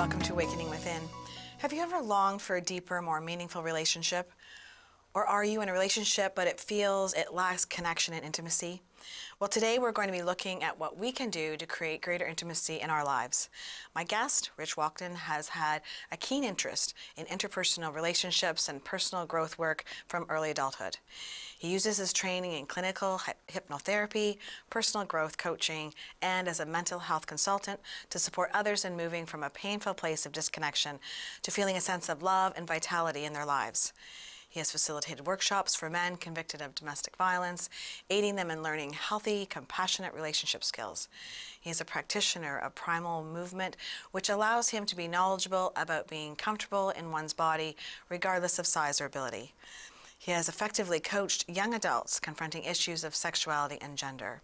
Welcome to Awakening Within. Have you ever longed for a deeper, more meaningful relationship? Or are you in a relationship but it feels it lacks connection and intimacy? Well, today we're going to be looking at what we can do to create greater intimacy in our lives. My guest, Rich Walkden, has had a keen interest in interpersonal relationships and personal growth work from early adulthood. He uses his training in clinical hypnotherapy, personal growth coaching, and as a mental health consultant to support others in moving from a painful place of disconnection to feeling a sense of love and vitality in their lives. He has facilitated workshops for men convicted of domestic violence, aiding them in learning healthy, compassionate relationship skills. He is a practitioner of primal movement, which allows him to be knowledgeable about being comfortable in one's body, regardless of size or ability. He has effectively coached young adults confronting issues of sexuality and gender.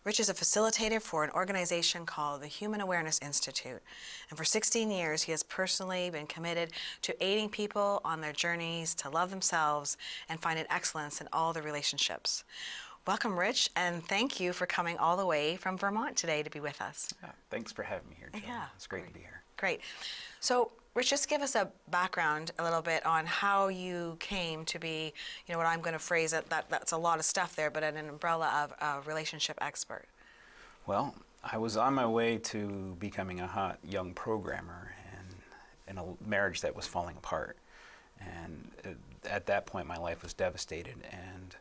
Rich is a facilitator for an organization called the Human Awareness Institute. And for 16 years, he has personally been committed to aiding people on their journeys to love themselves and finding excellence in all their relationships. Welcome, Rich, and thank you for coming all the way from Vermont today to be with us. Yeah, thanks for having me here, Jill. Yeah, it's great to be here. Great. So, Rich, just give us a background a little bit on how you came to be, what I'm going to phrase it, that's a lot of stuff there, but an umbrella of a relationship expert. Well, I was on my way to becoming a hot young programmer and in a marriage that was falling apart. And at that point, my life was devastated. And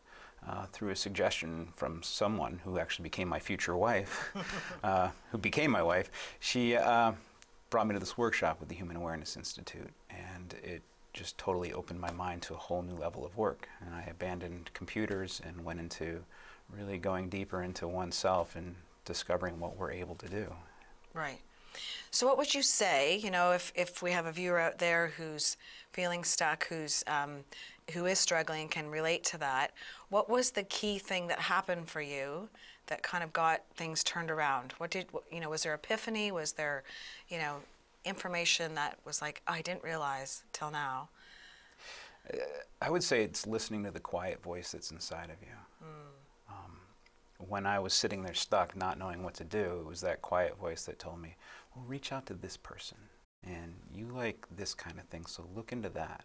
through a suggestion from someone who actually became my future wife, who became my wife, she brought me to this workshop with the Human Awareness Institute, and it just totally opened my mind to a whole new level of work. And I abandoned computers and went into really going deeper into oneself and discovering what we're able to do. Right. So what would you say, if we have a viewer out there who's feeling stuck, who is struggling, can relate to that, what was the key thing that happened for you that kind of got things turned around? Was there epiphany? Was there, information that was like, oh, I didn't realize till now? I would say it's listening to the quiet voice that's inside of you. When I was sitting there stuck, not knowing what to do, it was that quiet voice that told me, well, reach out to this person, and you like this kind of thing, so look into that.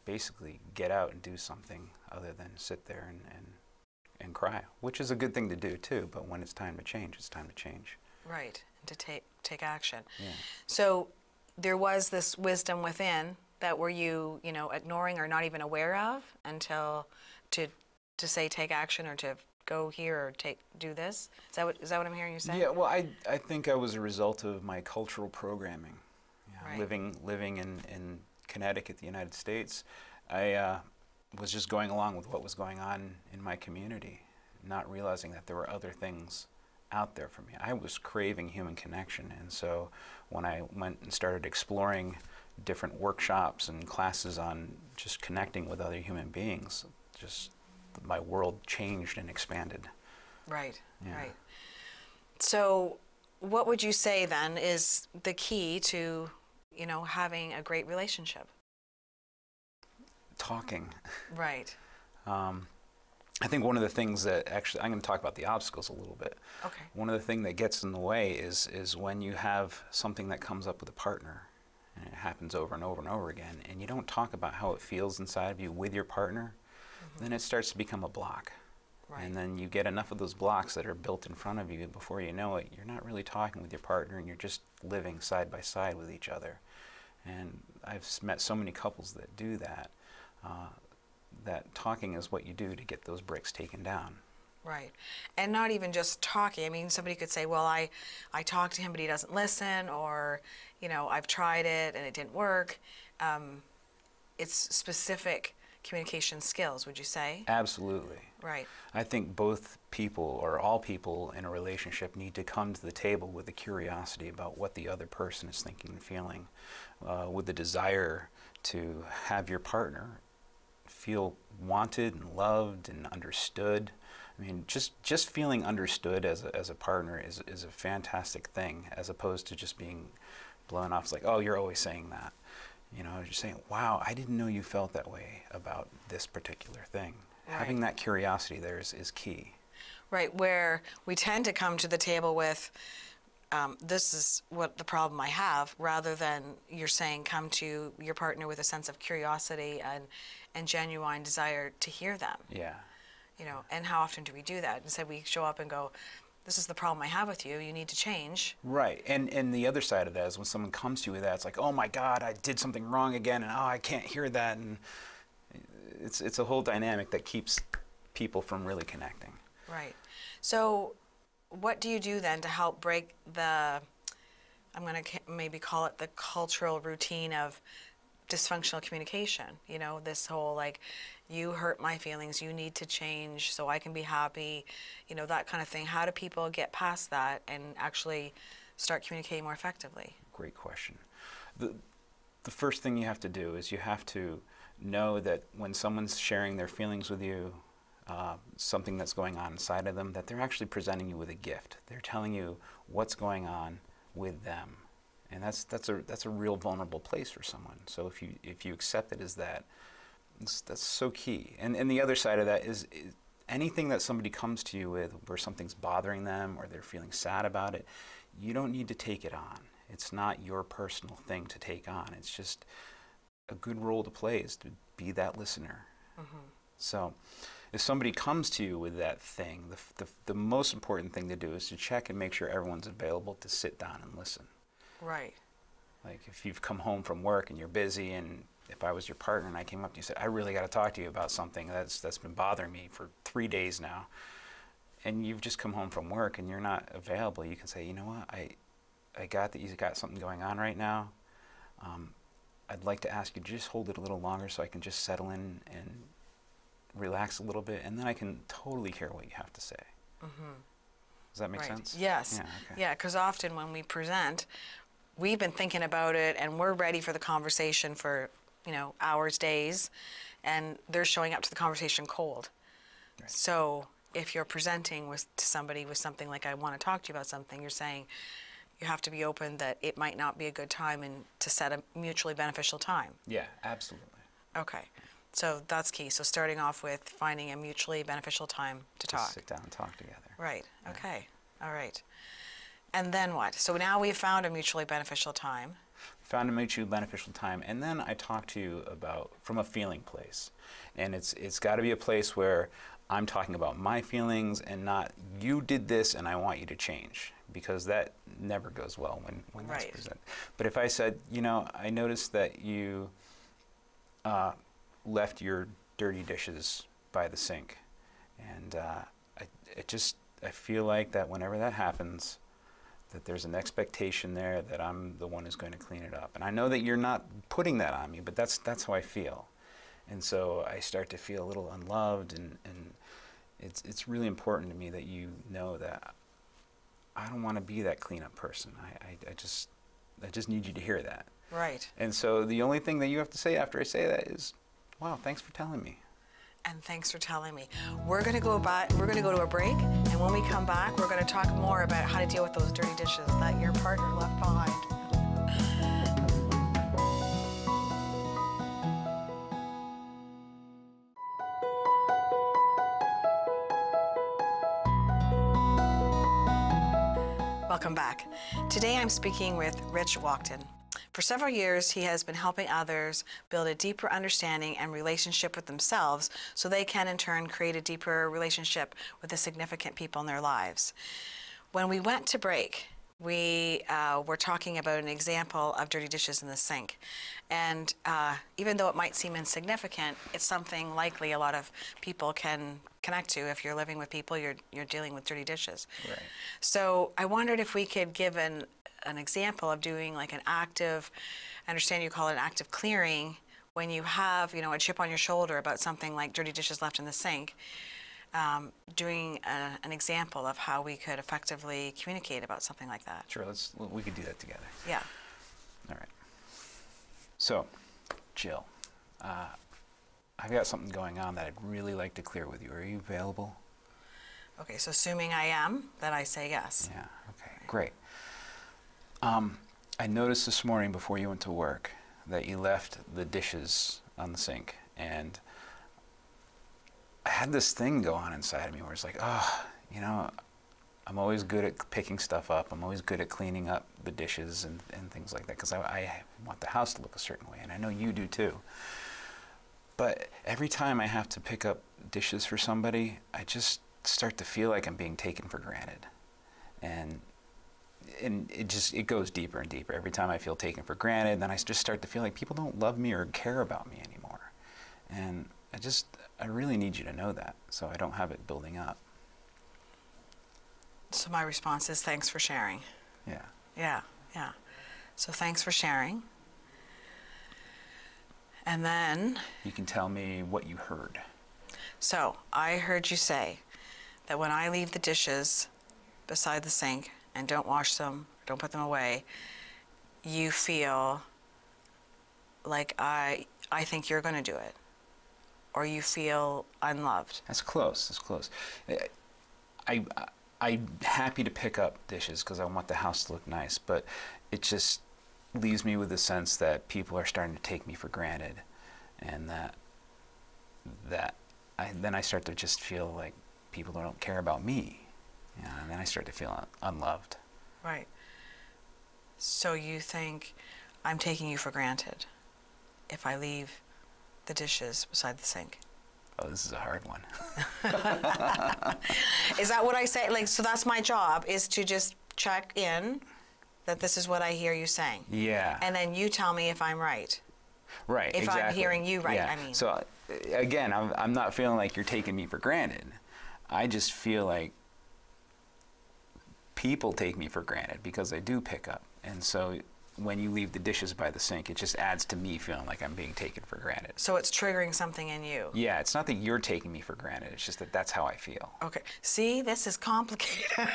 Basically, get out and do something other than sit there and cry, which is a good thing to do too, but when it's time to change, it's time to change. Right, and to take action. Yeah. So there was this wisdom within that were you, ignoring or not even aware of until to say take action or to go here or do this? Is that what I'm hearing you say? Yeah, well, I think I was a result of my cultural programming. Right. Living in Connecticut, the United States, I was just going along with what was going on in my community, not realizing that there were other things out there for me. I was craving human connection, and so when I went and started exploring different workshops and classes on just connecting with other human beings, just my world changed and expanded. Right, Yeah. right. So what would you say then is the key to, having a great relationship? Talking. Right. I think one of the things that actually, I'm going to talk about the obstacles a little bit. Okay. One of the things that gets in the way is when you have something that comes up with a partner, and it happens over and over and over again, and you don't talk about how it feels inside of you with your partner, then it starts to become a block. Right. And then you get enough of those blocks that are built in front of you, before you know it, you're not really talking with your partner, and you're just living side by side with each other. And I've met so many couples that do that, that talking is what you do to get those bricks taken down. Right. And not even just talking. I mean, somebody could say, well, I talked to him, but he doesn't listen, or, I've tried it and it didn't work. It's specific communication skills, would you say? Absolutely. Right. I think both people, or all people in a relationship, need to come to the table with a curiosity about what the other person is thinking and feeling, with the desire to have your partner feel wanted and loved and understood. I mean, just feeling understood as a partner is a fantastic thing, as opposed to just being blown off. It's like, oh, you're always saying that. Just saying, wow, I didn't know you felt that way about this particular thing. Right. Having that curiosity there is key. Right, where we tend to come to the table with this is what the problem I have, rather than you're saying come to your partner with a sense of curiosity and genuine desire to hear them. Yeah. You know, and how often do we do that? Instead, we show up and go, this is the problem I have with you. You need to change. Right. And the other side of that is when someone comes to you with that, it's like, oh my God, I did something wrong again, and oh, I can't hear that. And it's a whole dynamic that keeps people from really connecting. Right. So what do you do then to help break the, I'm going to maybe call it the cultural routine of dysfunctional communication? You know, this whole like, you hurt my feelings, you need to change so I can be happy, you know, that kind of thing. How do people get past that and actually start communicating more effectively? Great question. The first thing you have to do is you have to know that when someone's sharing their feelings with you, something that's going on inside of them, that they're actually presenting you with a gift. They're telling you what's going on with them. And that's a real vulnerable place for someone. So if you accept it as that, that's so key. And the other side of that is anything that somebody comes to you with where something's bothering them or they're feeling sad about it, you don't need to take it on. It's not your personal thing to take on. It's just a good role to play is to be that listener. Mm-hmm. So if somebody comes to you with that thing, the most important thing to do is to check and make sure everyone's available to sit down and listen. Right. Like if you've come home from work and you're busy, and if I was your partner and I came up to you and said, I really got to talk to you about something that's been bothering me for 3 days now, and you've just come home from work and you're not available, you can say, you know what, I got that you've got something going on right now. I'd like to ask you to just hold it a little longer so I can just settle in and relax a little bit, and then I can totally hear what you have to say. Mm-hmm. Does that make sense? Yes. Yeah, because often when we present, we've been thinking about it and we're ready for the conversation for, you know, hours, days, and they're showing up to the conversation cold. Right. So if you're presenting to somebody with something like, I want to talk to you about something, you're saying you have to be open that it might not be a good time and to set a mutually beneficial time. Yeah, absolutely. Okay. So that's key. So starting off with finding a mutually beneficial time to talk. Sit down and talk together. Right. Okay. All right. And then what? So now we've found a mutually beneficial time. Found a mutually beneficial time, and then I talk to you about from a feeling place. And it's got to be a place where I'm talking about my feelings and not you did this and I want you to change, because that never goes well when that's presented. But if I said, you know, I noticed that you left your dirty dishes by the sink, and I feel like that whenever that happens, that there's an expectation there that I'm the one who's going to clean it up. And I know that you're not putting that on me, but that's how I feel. And so I start to feel a little unloved, and it's really important to me that you know that I don't want to be that cleanup person. I just need you to hear that. Right. And so the only thing that you have to say after I say that is, wow, thanks for telling me. And thanks for telling me. We're going to go to a break, and when we come back, we're going to talk more about how to deal with those dirty dishes that your partner left behind. Welcome back. Today I'm speaking with Rich Walkden. For several years, he has been helping others build a deeper understanding and relationship with themselves so they can, in turn, create a deeper relationship with the significant people in their lives. When we went to break, we were talking about an example of dirty dishes in the sink. And even though it might seem insignificant, it's something likely a lot of people can connect to. If you're living with people, you're dealing with dirty dishes. Right. So I wondered if we could give an example of doing like an active, I understand you call it an active clearing, when you have, you know, a chip on your shoulder about something like dirty dishes left in the sink, doing an example of how we could effectively communicate about something like that. Sure, we could do that together. Yeah. All right. So, Jill, I've got something going on that I'd really like to clear with you. Are you available? Okay, so assuming I am, then I say yes. Yeah, okay, great. I noticed this morning before you went to work that you left the dishes on the sink, and I had this thing go on inside of me where it's like, oh, you know, I'm always good at picking stuff up. I'm always good at cleaning up the dishes and things like that because I want the house to look a certain way, and I know you do too. But every time I have to pick up dishes for somebody, I just start to feel like I'm being taken for granted. And it goes deeper and deeper. Every time I feel taken for granted, then I just start to feel like people don't love me or care about me anymore. And I really need you to know that, so I don't have it building up. So my response is thanks for sharing. Yeah. Yeah, yeah. So thanks for sharing. And then... You can tell me what you heard. So I heard you say that when I leave the dishes beside the sink and don't wash them, don't put them away, you feel like I think you're going to do it. Or you feel unloved. That's close. That's close. I'm happy to pick up dishes because I want the house to look nice, but it just leaves me with the sense that people are starting to take me for granted, and then I start to just feel like people don't care about me, and then I start to feel unloved. Right. So you think I'm taking you for granted if I leave the dishes beside the sink? Oh, this is a hard one. Is that what I say? Like, so that's my job, is to just check in that this is what I hear you saying. Yeah. And then you tell me if I'm right. Right, if exactly. I'm hearing you right, yeah. I mean. So, again, I'm not feeling like you're taking me for granted. I just feel like people take me for granted because I do pick up. And so when you leave the dishes by the sink, it just adds to me feeling like I'm being taken for granted. So it's triggering something in you. Yeah, it's not that you're taking me for granted. It's just that that's how I feel. Okay. See, this is complicated.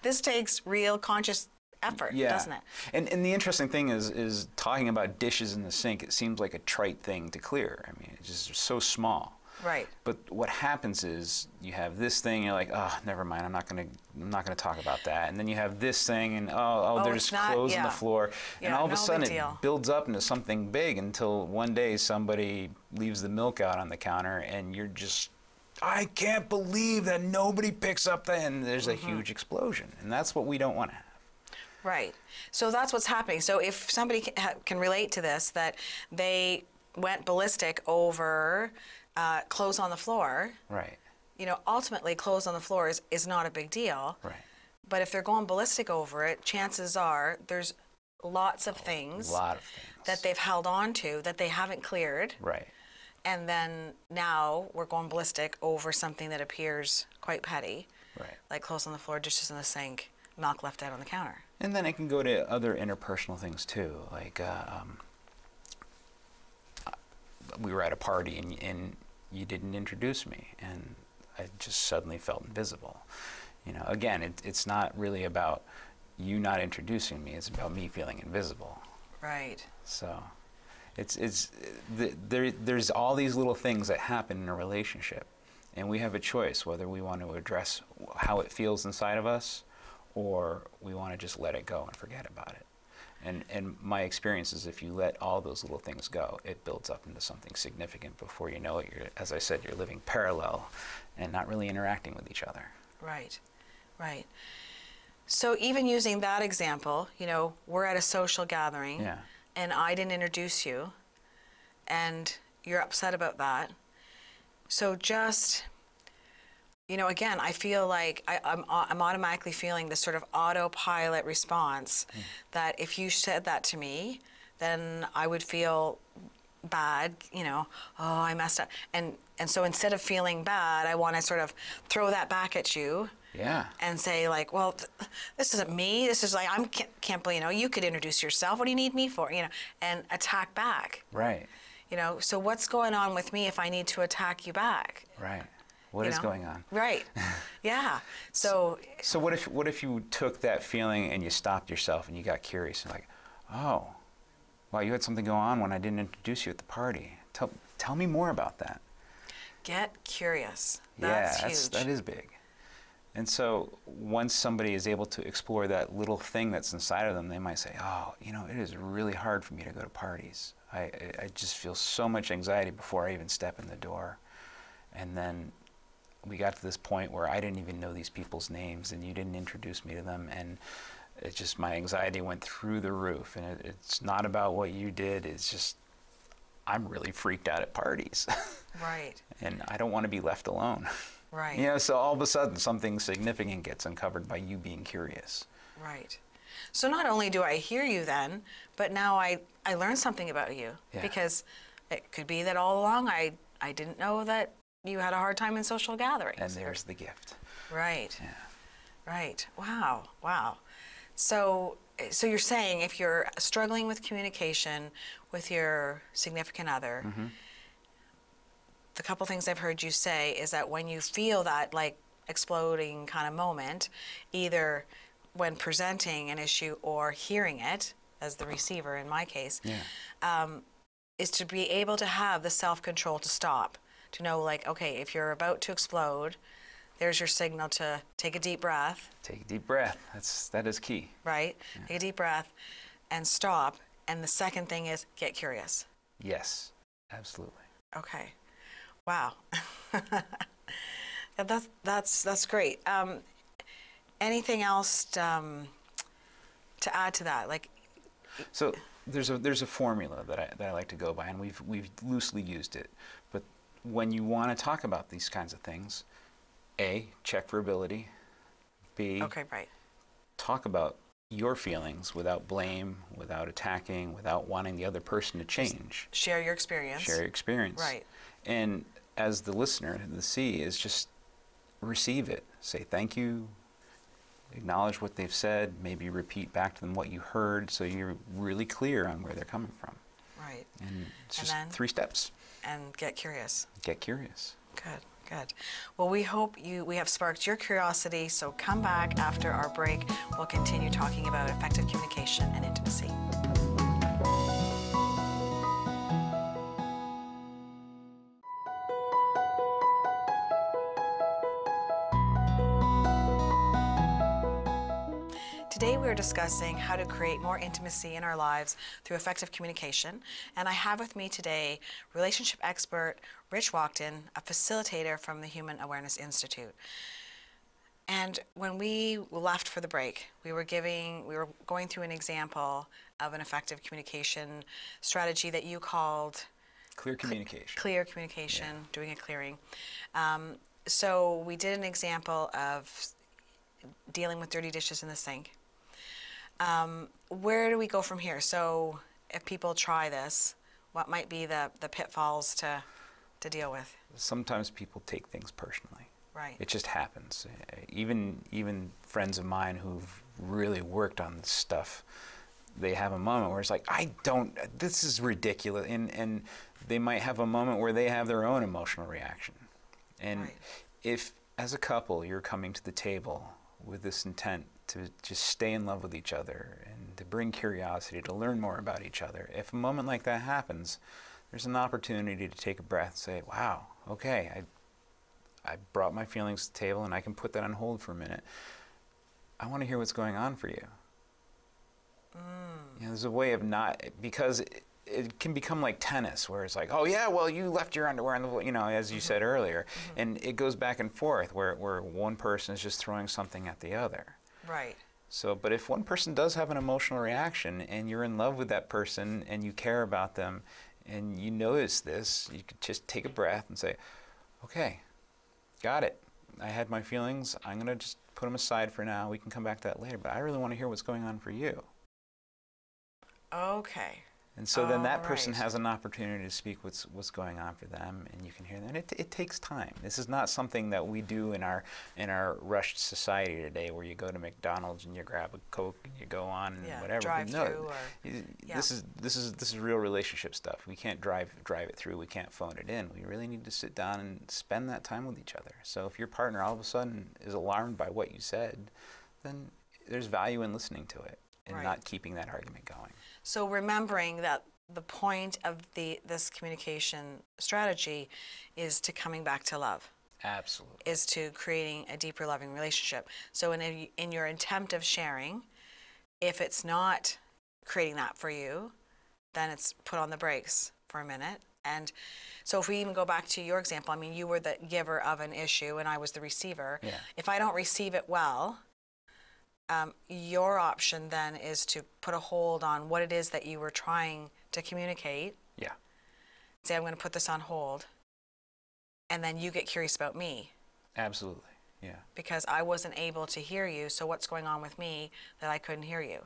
This takes real conscious effort, doesn't it? And the interesting thing is talking about dishes in the sink, it seems like a trite thing to clear. I mean, it's just so small. Right. But what happens is you have this thing, you're like, oh, never mind, I'm not gonna talk about that. And then you have this thing, and there's clothes on the floor, and all of a sudden it builds up into something big until one day somebody leaves the milk out on the counter, and you're just, I can't believe that nobody picks up that, and there's a huge explosion, and that's what we don't want to have. Right. So that's what's happening. So if somebody can relate to this, that they went ballistic over clothes on the floor. Right. You know, ultimately, clothes on the floor is not a big deal. Right. But if they're going ballistic over it, chances are there's lots of things that they've held on to that they haven't cleared. Right. And then now we're going ballistic over something that appears quite petty. Right. Like clothes on the floor, dishes in the sink, milk left out on the counter. And then it can go to other interpersonal things too, like we were at a party and you didn't introduce me, and I just suddenly felt invisible. You know, again, it's not really about you not introducing me; it's about me feeling invisible. Right. So, there's all these little things that happen in a relationship, and we have a choice whether we want to address how it feels inside of us, or we want to just let it go and forget about it. And my experience is if you let all those little things go, it builds up into something significant. Before you know it, as I said, you're living parallel and not really interacting with each other. Right, right. So even using that example, you know, we're at a social gathering, and I didn't introduce you, and you're upset about that. So just, you know, again, I feel like I'm automatically feeling this sort of autopilot response that if you said that to me, then I would feel bad, you know, oh, I messed up. And so instead of feeling bad, I want to sort of throw that back at you. Yeah. And say like, well, this isn't me. This is like, can't believe, you know, you could introduce yourself. What do you need me for? You know, and attack back. Right. You know, so what's going on with me if I need to attack you back? Right. What is going on? Right. Yeah. So what if you took that feeling and you stopped yourself and you got curious and like, oh, wow, you had something go on when I didn't introduce you at the party. Tell me more about that. Get curious. That's huge. That is big. And so once somebody is able to explore that little thing that's inside of them, they might say, oh, you know, it is really hard for me to go to parties. I just feel so much anxiety before I even step in the door. And then we got to this point where I didn't even know these people's names, and you didn't introduce me to them, and it just, my anxiety went through the roof. And it's not about what you did, it's just, I'm really freaked out at parties. Right. And I don't want to be left alone. Right. You know, so all of a sudden something significant gets uncovered by you being curious. Right. So not only do I hear you then, but now I learned something about you. Yeah. Because it could be that all along I didn't know that you had a hard time in social gatherings. And there's the gift. Right. Yeah. Right. Wow. Wow. So you're saying if you're struggling with communication with your significant other, Mm-hmm. the couple things I've heard you say is that when you feel that like exploding kind of moment, either when presenting an issue or hearing it, as the receiver in my case, Yeah. is to be able to have the self-control to stop, to know like, okay, if you're about to explode, there's your signal to take a deep breath. Take a deep breath. That is key. Right? Yeah. Take a deep breath and stop. And the second thing is get curious. Yes, absolutely. Okay. Wow. That's great. Anything else to add to that? Like, so there's a formula that I like to go by, and we've loosely used it. But when you want to talk about these kinds of things, A, check for ability. B, okay, right. Talk about your feelings without blame, without attacking, without wanting the other person to change. Share your experience. Share your experience. Right. And as the listener, the C is just receive it. Say thank you. Acknowledge what they've said. Maybe repeat back to them what you heard, so you're really clear on where they're coming from. Right. And it's And just then, 3 steps. And get curious. Get curious. Good. Good. Well, we hope we have sparked your curiosity, so come back after our break. We'll continue talking about effective communication and intimacy. Today we are discussing how to create more intimacy in our lives through effective communication, and I have with me today relationship expert Rich Walkden, a facilitator from the Human Awareness Institute. And when we left for the break, we were going through an example of an effective communication strategy that you called Clear communication. Clear communication, Yeah. doing a clearing. So we did an example of dealing with dirty dishes in the sink. Where do we go from here? So if people try this, what might be the pitfalls to deal with? Sometimes people take things personally. Right. It just happens. Even friends of mine who've really worked on this stuff, they have a moment where it's like, this is ridiculous. And they might have a moment where they have their own emotional reaction. And right. If, as a couple, you're coming to the table with this intent to just stay in love with each other and to bring curiosity, to learn more about each other, if a moment like that happens, there's an opportunity to take a breath and say, wow, okay, I brought my feelings to the table and I can put that on hold for a minute. I want to hear what's going on for you. You know, there's a way of not, because it can become like tennis, where it's like, oh yeah, well you left your underwear on the, you know, as you said earlier, and it goes back and forth where one person is just throwing something at the other. Right. So, but if one person does have an emotional reaction and you're in love with that person and you care about them and you notice this, you could just take a breath and say, okay, got it. I had my feelings. I'm going to just put them aside for now. We can come back to that later, but I really want to hear what's going on for you. Okay. And so then that person right. has an opportunity to speak what's going on for them, and you can hear that. It takes time. This is not something that we do in our rushed society today, where you go to McDonald's and you grab a Coke and you go on and whatever. Drive through This is real relationship stuff. We can't drive it through. We can't phone it in. We really need to sit down and spend that time with each other. So if your partner all of a sudden is alarmed by what you said, then there's value in listening to it and right. not keeping that argument going. So remembering that the point of this communication strategy is to coming back to love. Absolutely. Is to creating a deeper loving relationship. So in your attempt of sharing, if it's not creating that for you, then it's put on the brakes for a minute. And so if we even go back to your example, I mean, you were the giver of an issue and I was the receiver. Yeah. If I don't receive it well, your option then is to put a hold on what it is that you were trying to communicate. Yeah. Say, I'm going to put this on hold. And then you get curious about me. Absolutely. Yeah. Because I wasn't able to hear you, so what's going on with me that I couldn't hear you?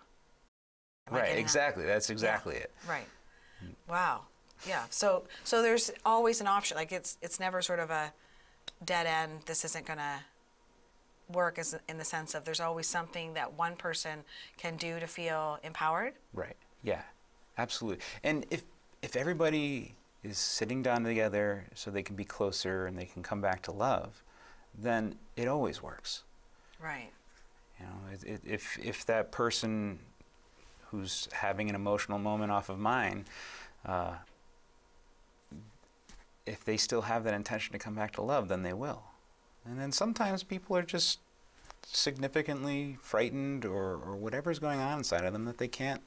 Right, exactly. That's exactly it. Right. Wow. Yeah. So there's always an option. Like it's never sort of a dead end. This isn't going to work as in the sense of there's always something that one person can do to feel empowered. Right. Yeah. Absolutely. And if everybody is sitting down together so they can be closer and they can come back to love, then it always works. Right. You know, if that person who's having an emotional moment off of mine, if they still have that intention to come back to love, then they will. And then sometimes people are just significantly frightened or whatever's going on inside of them that they can't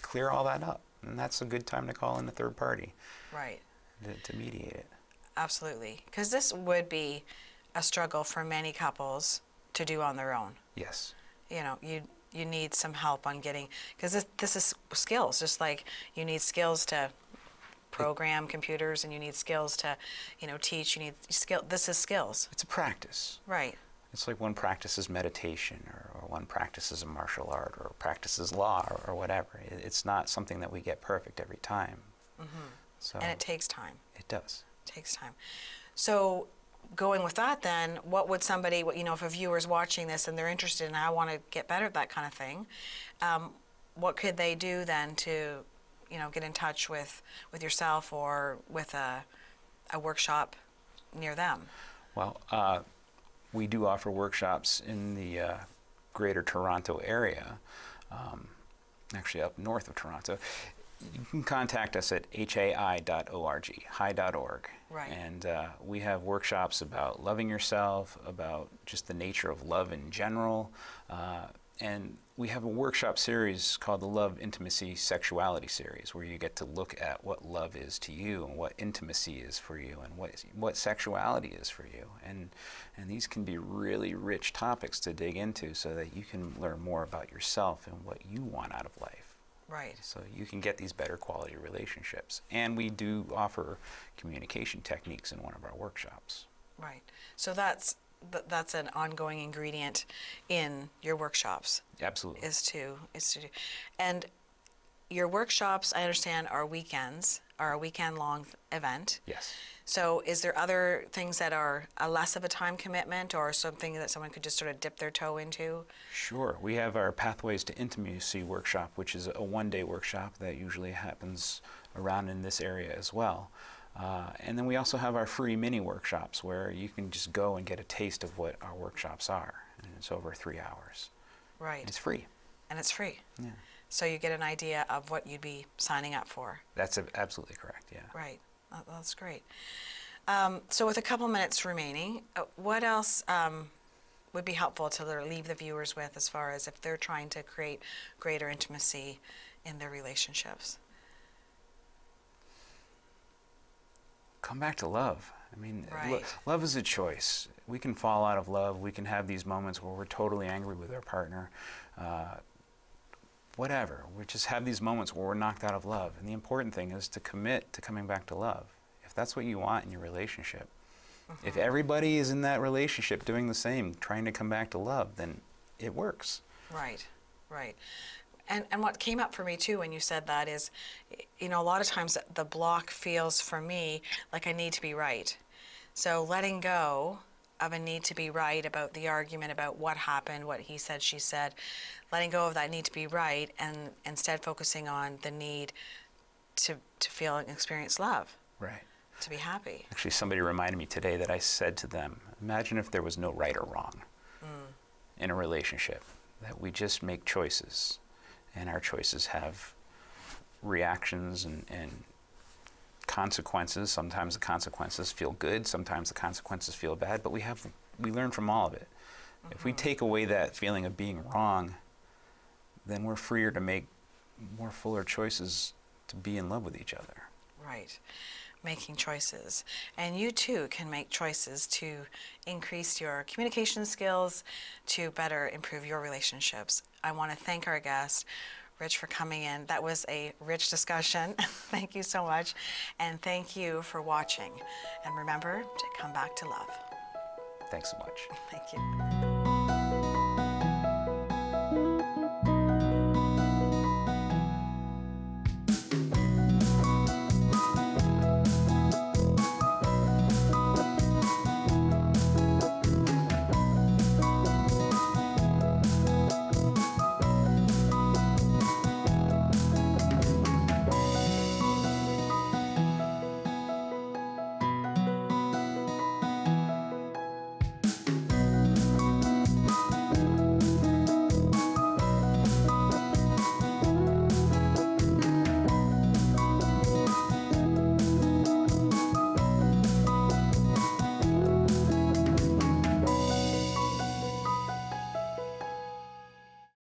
clear all that up. And that's a good time to call in a third party. Right. To mediate it. Absolutely. Because this would be a struggle for many couples to do on their own. Yes. You know, you need some help on getting, because this is skills, just like you need skills to program computers and you need skills to, teach, you need this is skills. It's a practice. Right. It's like one practices meditation or one practices a martial art or practices law or whatever. It's not something that we get perfect every time. Mm-hmm. So and it takes time. It does. It takes time. So going with that then, what would somebody, if a viewer's watching this and they're interested and I want to get better at that kind of thing, what could they do then to, get in touch with yourself or with a workshop near them? Well, we do offer workshops in the greater Toronto area, actually up north of Toronto. You can contact us at hai.org, hi.org. Right. And we have workshops about loving yourself, about just the nature of love in general. And we have a workshop series called the Love, Intimacy, Sexuality series, where you get to look at what love is to you and what intimacy is for you and what sexuality is for you. And these can be really rich topics to dig into so that you can learn more about yourself and what you want out of life. Right. So you can get these better quality relationships. And we do offer communication techniques in one of our workshops. Right. So that's an ongoing ingredient in your workshops. Absolutely. Is to do. And your workshops, I understand, are a weekend-long event. Yes. So is there other things that are a less of a time commitment or something that someone could just sort of dip their toe into? Sure. We have our Pathways to Intimacy workshop, which is a one-day workshop that usually happens around in this area as well. And then we also have our free mini workshops where you can just go and get a taste of what our workshops are. And it's over 3 hours. Right. And it's free. And it's free. Yeah. So you get an idea of what you'd be signing up for. That's absolutely correct, yeah. Right. That's great. So with a couple minutes remaining, what else would be helpful to leave the viewers with as far as if they're trying to create greater intimacy in their relationships? Come back to love. I mean, right. Love is a choice. We can fall out of love. We can have these moments where we're totally angry with our partner. Whatever. We just have these moments where we're knocked out of love. And the important thing is to commit to coming back to love. If that's what you want in your relationship, if everybody is in that relationship doing the same, trying to come back to love, then it works. Right, right. And what came up for me too when you said that is, a lot of times the block feels for me like I need to be right. So letting go of a need to be right about the argument, about what happened, what he said, she said, letting go of that need to be right and instead focusing on the need to feel and experience love. Right. To be happy. Actually, somebody reminded me today that I said to them, imagine if there was no right or wrong in a relationship, that we just make choices. And our choices have reactions and consequences. Sometimes the consequences feel good, sometimes the consequences feel bad, but we learn from all of it. If we take away that feeling of being wrong, then we're freer to make more fuller choices to be in love with each other. Right. Making choices. And you too can make choices to increase your communication skills, to better improve your relationships. I want to thank our guest, Rich, for coming in. That was a rich discussion. Thank you so much. And thank you for watching. And remember to come back to love. Thanks so much. Thank you.